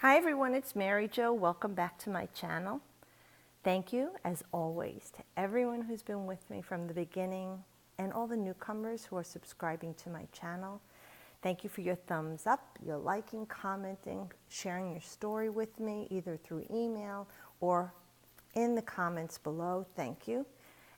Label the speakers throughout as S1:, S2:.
S1: Hi everyone, it's Mary Jo. Welcome back to my channel. Thank you, as always, to everyone who's been with me from the beginning and all the newcomers who are subscribing to my channel. Thank you for your thumbs up, your liking, commenting, sharing your story with me, either through email or in the comments below. Thank you.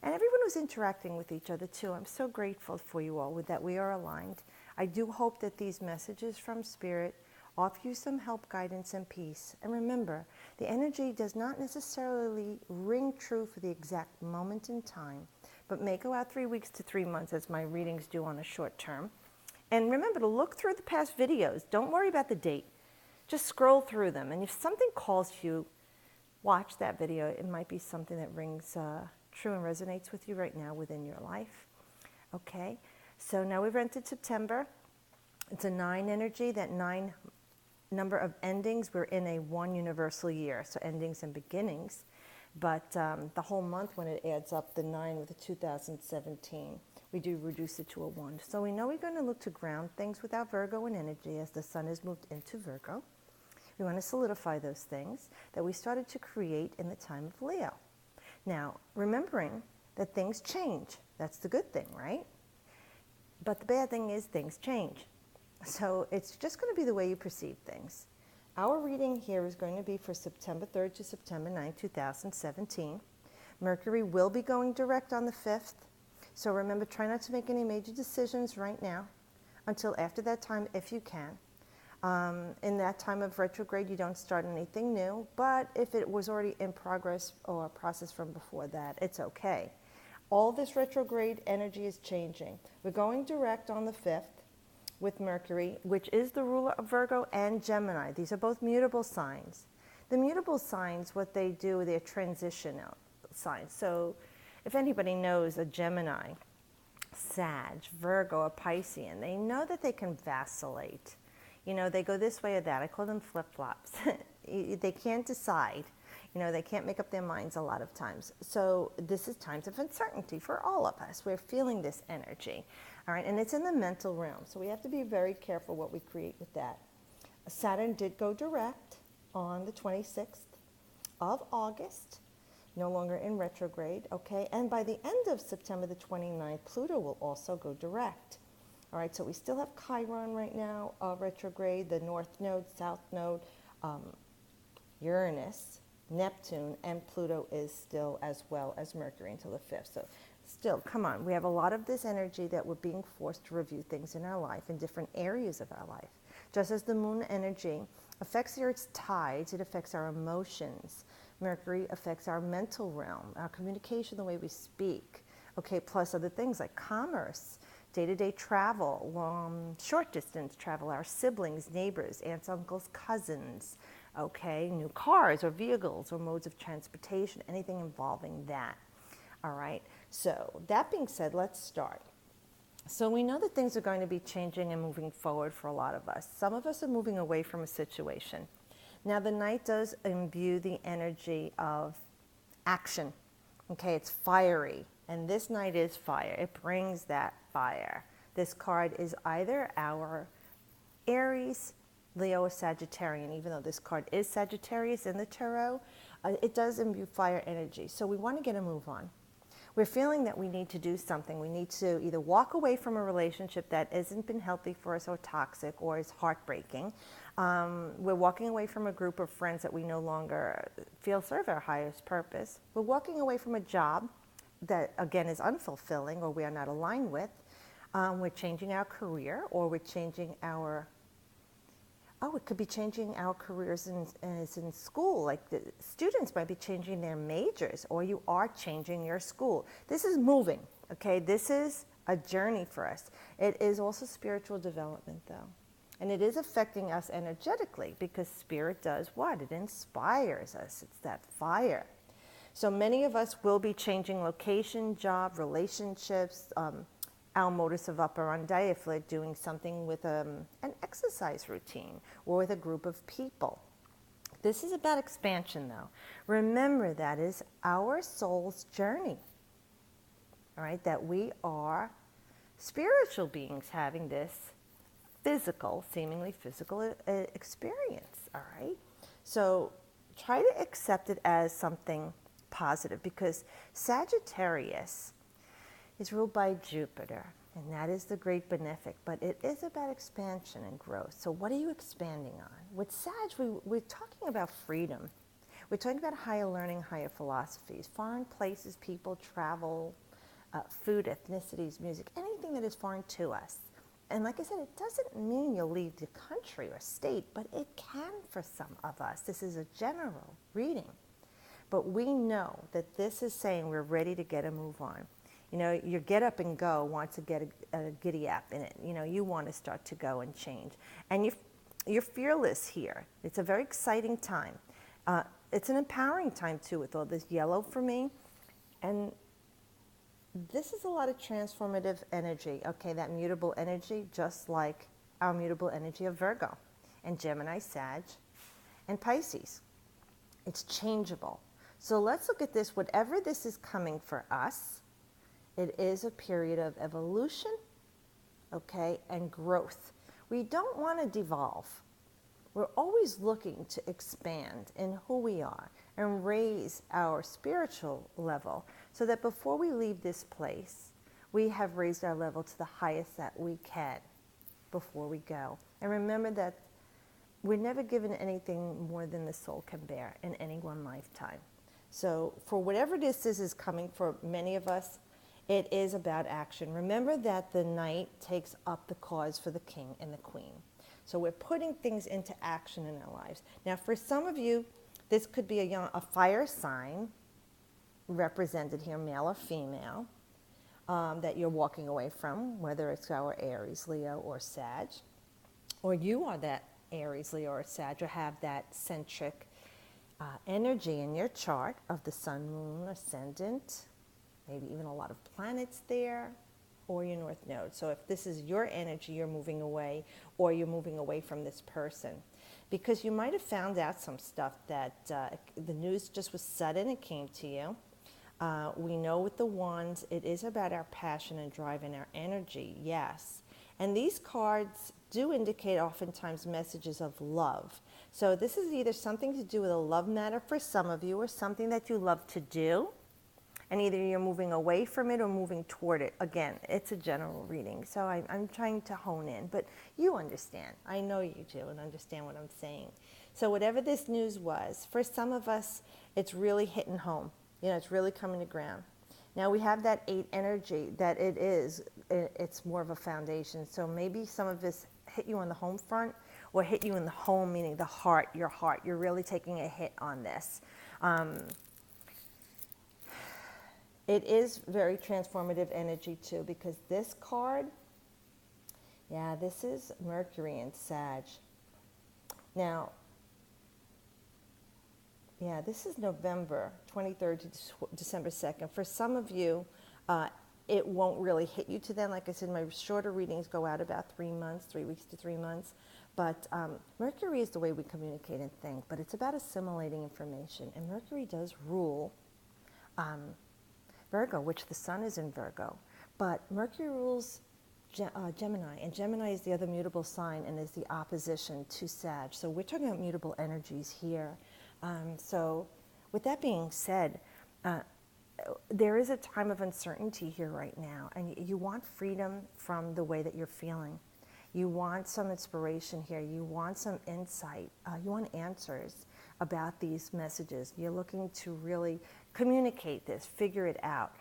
S1: And everyone who's interacting with each other too. I'm so grateful for you all with that we are aligned. I do hope that these messages from Spirit offer you some help, guidance, and peace. And remember, the energy does not necessarily ring true for the exact moment in time, but may go out 3 weeks to 3 months as my readings do on a short term. And remember to look through the past videos. Don't worry about the date. Just scroll through them. And if something calls you, watch that video. It might be something that rings true and resonates with you right now within your life. Okay, so now we've entered September. It's a 9 energy, that 9 number of endings. We're in a 1 universal year, so endings and beginnings. But the whole month, when it adds up the 9 with the 2017, we do reduce it to a 1. So we know we're going to look to ground things with our Virgo and energy as the sun has moved into Virgo. We want to solidify those things that we started to create in the time of Leo. Now, remembering that things change. That's the good thing, right? But the bad thing is things change. So it's just going to be the way you perceive things. Our reading here is going to be for September 3rd to September 9th, 2017. Mercury will be going direct on the 5th. So remember, try not to make any major decisions right now until after that time if you can. In that time of retrograde, you don't start anything new, but if it was already in progress or process from before that, it's okay. All this retrograde energy is changing. We're going direct on the 5th. With Mercury, which is the ruler of Virgo and Gemini. These are both mutable signs. The mutable signs, what they do, they're transitional signs. So if anybody knows a Gemini, Sag, Virgo, or Piscean, they know that they can vacillate. You know, they go this way or that. I call them flip-flops. They can't decide. You know, they can't make up their minds a lot of times. So this is times of uncertainty for all of us. We're feeling this energy. All right, and it's in the mental realm. So we have to be very careful what we create with that. Saturn did go direct on the 26th of August, no longer in retrograde, okay? And by the end of September the 29th, Pluto will also go direct. All right, so we still have Chiron right now, retrograde, the North Node, South Node, Uranus, Neptune, and Pluto is still as well as Mercury until the 5th. So still, come on, we have a lot of this energy that we're being forced to review things in our life, in different areas of our life. Just as the moon energy affects the Earth's tides, it affects our emotions. Mercury affects our mental realm, our communication, the way we speak. Okay, plus other things like commerce, day-to-day travel, short distance travel, our siblings, neighbors, aunts, uncles, cousins, okay, new cars or vehicles or modes of transportation, anything involving that. All right, so that being said, let's start. So we know that things are going to be changing and moving forward for a lot of us. Some of us are moving away from a situation. Now the night does imbue the energy of action. Okay, it's fiery, and this night is fire. It brings that fire. This card is either our Aries, Leo, or Sagittarian. Even though this card is Sagittarius in the tarot, it does imbue fire energy. So we want to get a move on. We're feeling that we need to do something. We need to either walk away from a relationship that hasn't been healthy for us or toxic or is heartbreaking. We're walking away from a group of friends that we no longer feel serve our highest purpose. We're walking away from a job that, again, is unfulfilling or we are not aligned with. We're changing our career, or we're changing our it could be changing our careers in school. Like the students might be changing their majors, or you are changing your school. This is moving, okay? This is a journey for us. It is also spiritual development, though. And it is affecting us energetically because spirit does what? It inspires us. It's that fire. So many of us will be changing location, job, relationships, our modus of operandi if we're doing something with an exercise routine or with a group of people. This is about expansion, though. Remember, that is our soul's journey, all right? That we are spiritual beings having this physical, seemingly physical experience, all right? So try to accept it as something positive, because Sagittarius is ruled by Jupiter, and that is the great benefic, but it is about expansion and growth. So what are you expanding on? With Sag, we're talking about freedom. We're talking about higher learning, higher philosophies, foreign places, people, travel, food, ethnicities, music, anything that is foreign to us. And like I said, it doesn't mean you'll leave the country or state, but it can for some of us. This is a general reading. But we know that this is saying we're ready to get a move on. You know, your get up and go wants to get a giddy up in it. You know, you want to start to go and change. And you're fearless here. It's a very exciting time. It's an empowering time, too, with all this yellow for me. And this is a lot of transformative energy, okay, that mutable energy, just like our mutable energy of Virgo and Gemini, Sag, and Pisces. It's changeable. So let's look at this. Whatever this is coming for us, it is a period of evolution, okay, and growth. We don't want to devolve. We're always looking to expand in who we are and raise our spiritual level so that before we leave this place, we have raised our level to the highest that we can before we go. And remember that we're never given anything more than the soul can bear in any one lifetime. So for whatever this is coming for many of us, it is about action. Remember that the knight takes up the cause for the king and the queen. So we're putting things into action in our lives. Now, for some of you, this could be a fire sign represented here, male or female, that you're walking away from, whether it's our Aries, Leo, or Sag, or you are that Aries, Leo, or Sag, or have that centric energy in your chart of the sun, moon, ascendant, maybe even a lot of planets there, or your north node. So if this is your energy, you're moving away, or you're moving away from this person. Because you might have found out some stuff that the news just was sudden, it came to you. We know with the wands, it is about our passion and drive and our energy, yes. And these cards do indicate oftentimes messages of love. So this is either something to do with a love matter for some of you, or something that you love to do. And either you're moving away from it or moving toward it. Again, it's a general reading, so I'm trying to hone in. But you understand. I know you do and understand what I'm saying. So whatever this news was, for some of us, it's really hitting home. You know, it's really coming to ground. Now we have that 8 energy that it's more of a foundation. So maybe some of this hit you on the home front, or hit you in the home, meaning the heart, your heart. You're really taking a hit on this. It is very transformative energy too, because this card, yeah, this is Mercury and Sag. Now, yeah, this is November 23rd to December 2nd. For some of you, it won't really hit you to then. Like I said, my shorter readings go out about 3 months, 3 weeks to 3 months. But Mercury is the way we communicate and think, but it's about assimilating information. And Mercury does rule Virgo, which the sun is in Virgo. But Mercury rules Gemini, and Gemini is the other mutable sign and is the opposition to Sag. So we're talking about mutable energies here. So with that being said, there is a time of uncertainty here right now, and you want freedom from the way that you're feeling. You want some inspiration here. You want some insight. You want answers about these messages. You're looking to really communicate this, figure it out.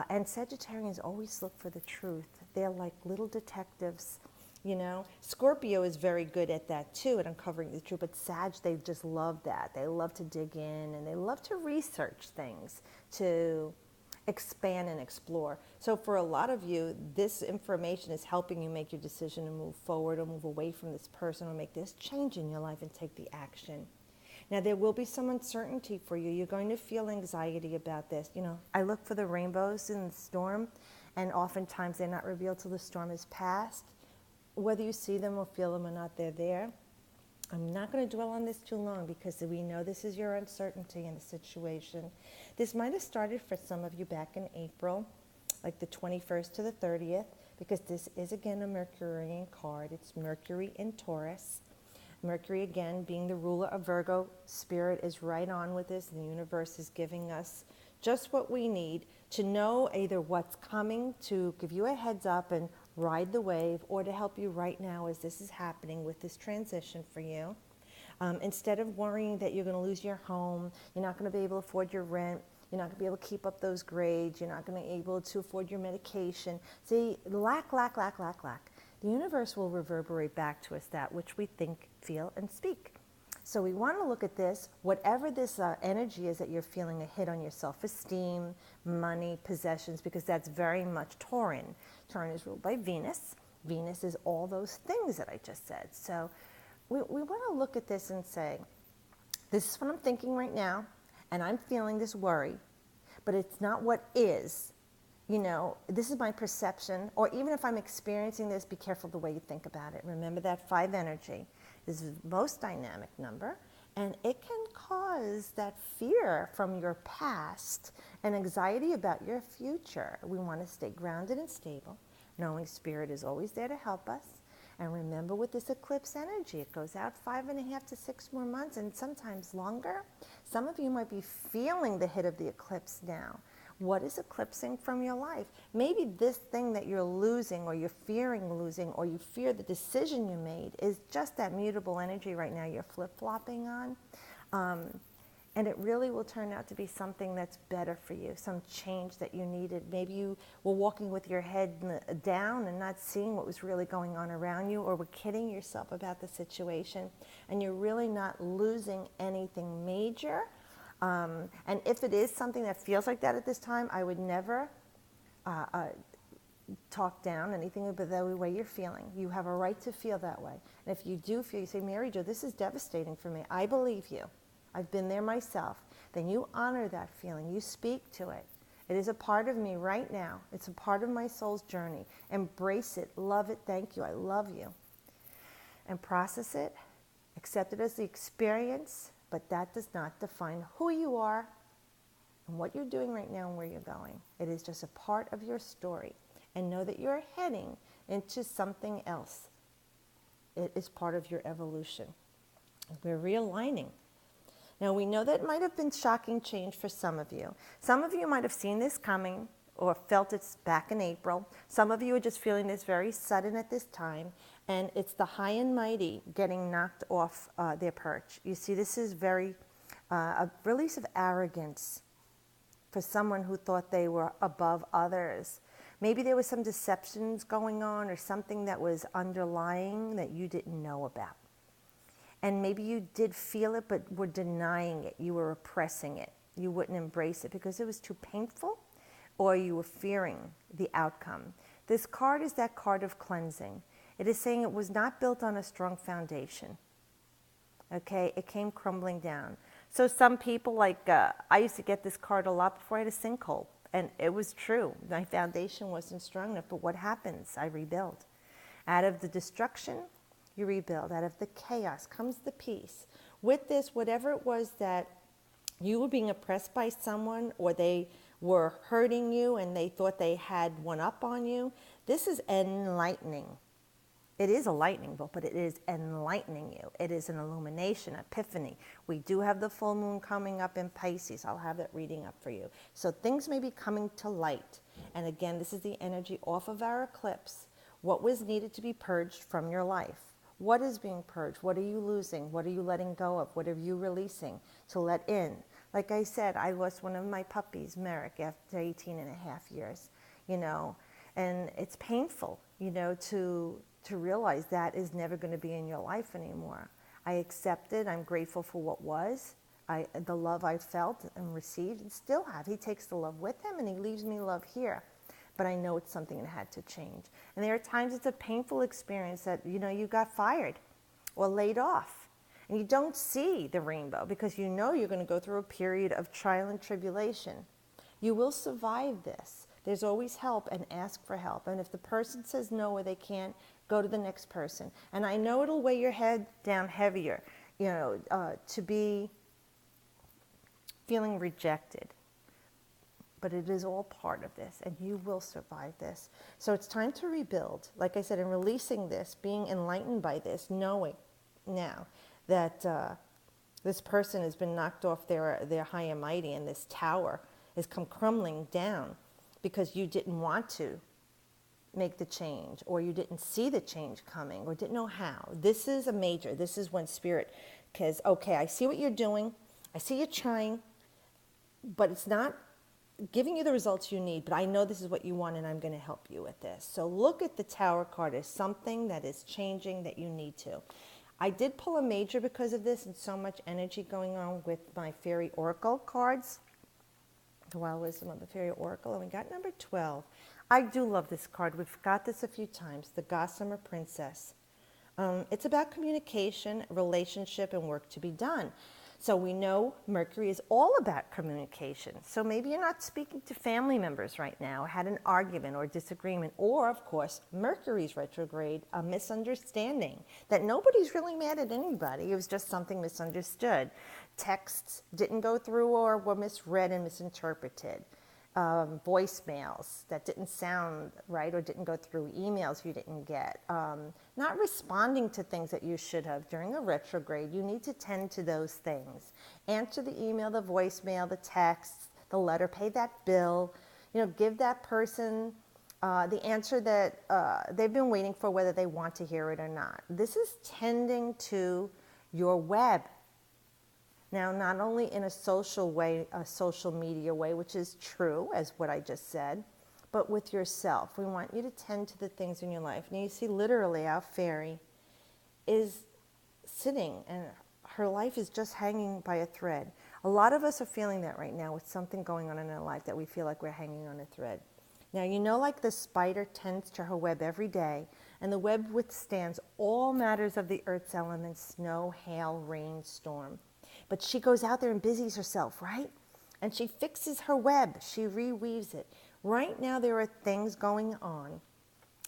S1: And Sagittarians always look for the truth. They're like little detectives, you know. Scorpio is very good at that too, at uncovering the truth. But Sag, they just love that. They love to dig in, and they love to research things, to expand and explore. So for a lot of you, this information is helping you make your decision to move forward or move away from this person or make this change in your life and take the action. Now, there will be some uncertainty for you. You're going to feel anxiety about this. You know, I look for the rainbows in the storm, and oftentimes they're not revealed till the storm is past. Whether you see them or feel them or not, they're there. I'm not going to dwell on this too long, because we know this is your uncertainty in the situation. This might have started for some of you back in April, like the 21st to the 30th, because this is, again, a Mercurian card. It's Mercury in Taurus. Mercury, again, being the ruler of Virgo, Spirit is right on with this. The universe is giving us just what we need to know either what's coming to give you a heads up and ride the wave, or to help you right now as this is happening with this transition for you. Instead of worrying that you're going to lose your home, you're not going to be able to afford your rent, you're not going to be able to keep up those grades, you're not going to be able to afford your medication. See, lack. The universe will reverberate back to us that which we think, feel, and speak. So we want to look at this, whatever this energy is that you're feeling a hit on your self-esteem, money, possessions, because that's very much Tauran. Tauran is ruled by Venus. Venus is all those things that I just said. So we want to look at this and say, this is what I'm thinking right now, and I'm feeling this worry, but it's not what is. You know, this is my perception, or even if I'm experiencing this, be careful the way you think about it. Remember that 5 energy is the most dynamic number, and it can cause that fear from your past and anxiety about your future. We want to stay grounded and stable, knowing Spirit is always there to help us. And remember, with this eclipse energy, it goes out 5.5 to 6 more months, and sometimes longer. Some of you might be feeling the hit of the eclipse now. What is eclipsing from your life? Maybe this thing that you're losing, or you're fearing losing, or you fear the decision you made is just that mutable energy right now you're flip-flopping on. And it really will turn out to be something that's better for you, some change that you needed. Maybe you were walking with your head down and not seeing what was really going on around you, or were kidding yourself about the situation, and you're really not losing anything major. And if it is something that feels like that at this time, I would never talk down anything but the way you're feeling. You have a right to feel that way. And if you do feel, you say, Mary Jo, this is devastating for me. I believe you. I've been there myself. Then you honor that feeling. You speak to it. It is a part of me right now. It's a part of my soul's journey. Embrace it. Love it. Thank you. I love you. And process it. Accept it as the experience. But that does not define who you are and what you're doing right now and where you're going. It is just a part of your story. And know that you're heading into something else. It is part of your evolution. We're realigning. Now, we know that might have been shocking change for some of you. Some of you might have seen this coming or felt it back in April. Some of you are just feeling this very sudden at this time. And it's the high and mighty getting knocked off their perch. You see, this is very a release of arrogance for someone who thought they were above others. Maybe there was some deceptions going on, or something that was underlying that you didn't know about. And maybe you did feel it, but were denying it. You were repressing it. You wouldn't embrace it because it was too painful, or you were fearing the outcome. This card is that card of cleansing. It is saying it was not built on a strong foundation. Okay, it came crumbling down. So some people, like I used to get this card a lot before I had a sinkhole. And it was true. My foundation wasn't strong enough. But what happens? I rebuild. Out of the destruction, you rebuild. Out of the chaos comes the peace. With this, whatever it was that you were being oppressed by someone, or they were hurting you and they thought they had one up on you, this is enlightening. It is a lightning bolt, but it is enlightening you. It is an illumination, epiphany. We do have the full moon coming up in Pisces. I'll have that reading up for you. So things may be coming to light. And again, this is the energy off of our eclipse. What was needed to be purged from your life? What is being purged? What are you losing? What are you letting go of? What are you releasing to let in? Like I said, I lost one of my puppies, Merrick, after 18 and a half years, and it's painful, to realize that is never going to be in your life anymore. I accept it. I'm grateful for what was. The love I felt and received and still have. He takes the love with him and he leaves me love here. But I know it's something that had to change. And there are times it's a painful experience that, you got fired or laid off. And you don't see the rainbow because you're going to go through a period of trial and tribulation. You will survive this. There's always help, and ask for help. And if the person says no or they can't, go to the next person. And I know it'll weigh your head down heavier, to be feeling rejected. But it is all part of this, and you will survive this. So it's time to rebuild. Like I said, in releasing this, being enlightened by this, knowing now that this person has been knocked off their high and mighty, and this tower has come crumbling down because you didn't want to make the change, or you didn't see the change coming, or didn't know how. This is a major. This is when Spirit, because, okay, I see what you're doing. I see you trying, but it's not giving you the results you need, but I know this is what you want, and I'm going to help you with this. So look at the Tower card as something that is changing that you need to. I did pull a major because of this, and so much energy going on with my Fairy Oracle cards. The Wild Wisdom of the Fairy Oracle, and we got number 12. I do love this card. We've got this a few times, the Gossamer Princess. It's about communication, relationship, and work to be done. So we know Mercury is all about communication. So maybe you're not speaking to family members right now, or had an argument or disagreement, or of course, Mercury's retrograde, a misunderstanding that nobody's really mad at anybody. It was just something misunderstood. Texts didn't go through or were misread and misinterpreted. Voicemails that didn't sound right or didn't go through, emails you didn't get, not responding to things that you should have during a retrograde. You need to tend to those things. Answer the email, the voicemail, the text, the letter, pay that bill, give that person the answer that they've been waiting for, whether they want to hear it or not. This is tending to your web. Now, not only in a social way, a social media way, which is true, as what I just said, but with yourself. We want you to tend to the things in your life. Now, you see, literally, our fairy is sitting, and her life is just hanging by a thread. A lot of us are feeling that right now with something going on in our life that we feel like we're hanging on a thread. Now, like the spider tends to her web every day, and the web withstands all matters of the earth's elements, snow, hail, rain, storm. But she goes out there and busies herself, right? And she fixes her web. She reweaves it. Right now, there are things going on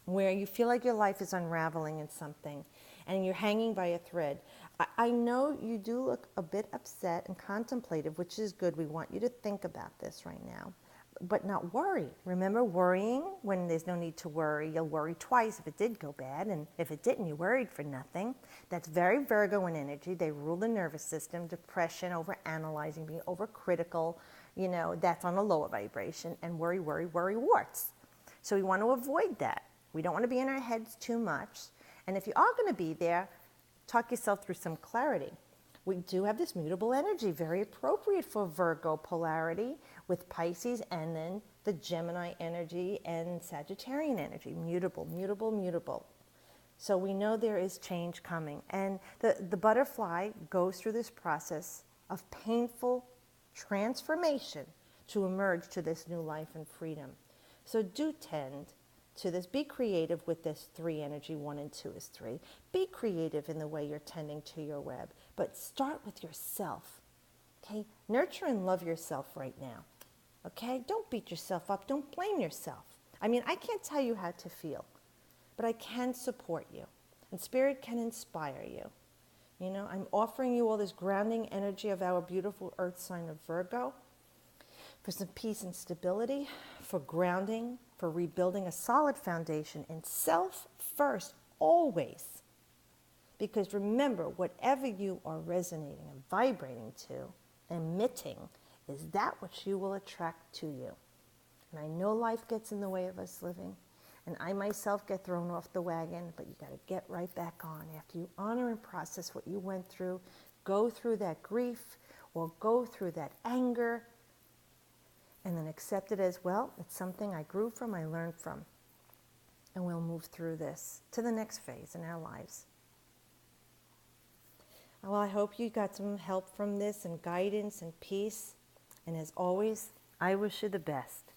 S1: where you feel like your life is unraveling in something, and you're hanging by a thread. I know you do look a bit upset and contemplative, which is good. We want you to think about this right now, but not worry. Remember, worrying when there's no need to worry. You'll worry twice if it did go bad, and if it didn't, you worried for nothing. That's very Virgo in energy. They rule the nervous system, depression, overanalyzing, being overcritical. That's on a lower vibration, and worry, warts. So we want to avoid that. We don't want to be in our heads too much. And if you are going to be there, talk yourself through some clarity. We do have this mutable energy, very appropriate for Virgo polarity with Pisces, and then the Gemini energy and Sagittarian energy, mutable, mutable, mutable. So we know there is change coming. And the butterfly goes through this process of painful transformation to emerge to this new life and freedom. So do tend to this. Be creative with this 3 energy. 1 and 2 is 3. Be creative in the way you're tending to your web, but start with yourself. Okay? Nurture and love yourself right now. Okay? Don't beat yourself up. Don't blame yourself. I can't tell you how to feel, but I can support you, and Spirit can inspire you. I'm offering you all this grounding energy of our beautiful earth sign of Virgo for some peace and stability, for grounding, for rebuilding a solid foundation in self first, always. Because remember, whatever you are resonating and vibrating to, emitting, is that which you will attract to you. And I know life gets in the way of us living, and I myself get thrown off the wagon, but you got to get right back on. After you honor and process what you went through, go through that grief or go through that anger, and then accept it as, well, it's something I grew from, I learned from. And we'll move through this to the next phase in our lives. Well, I hope you got some help from this, and guidance and peace. And as always, I wish you the best.